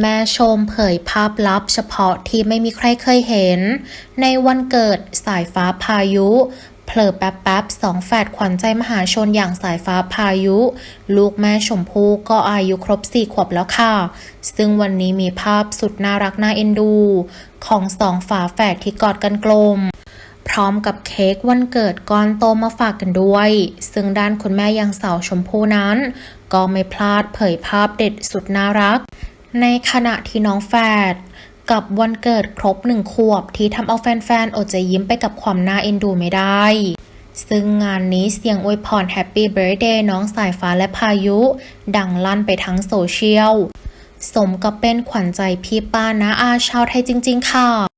แม่ชมเผยภาพลับเฉพาะที่ไม่มีใครเคยเห็นในวันเกิดสายฟ้าพายุเผลอแป๊บๆสองแฝดขวัญใจมหาชนอย่างสายฟ้าพายุลูกแม่ชมพู่ก็อายุครบ4 ขวบแล้วค่ะซึ่งวันนี้มีภาพสุดน่ารักน่าเอ็นดูของสองฝาแฝดที่กอดกันกลมพร้อมกับเค้กวันเกิดก้อนโตมาฝากกันด้วยซึ่งด้านคุณแม่ยังสาวชมพู่นั้นก็ไม่พลาดเผยภาพเด็ดสุดน่ารักในขณะที่น้องแฝดกับวันเกิดครบ1 ขวบที่ทำเอาแฟนๆอดจะยิ้มไปกับความน่าเอ็นดูไม่ได้ซึ่งงานนี้เสียงอวยพรแฮปปี้เบิร์ธเดย์น้องสายฟ้าและพายุดังลั่นไปทั้งโซเชียลสมกับเป็นขวัญใจพี่ป้าน้าอาชาวไทยจริงๆค่ะ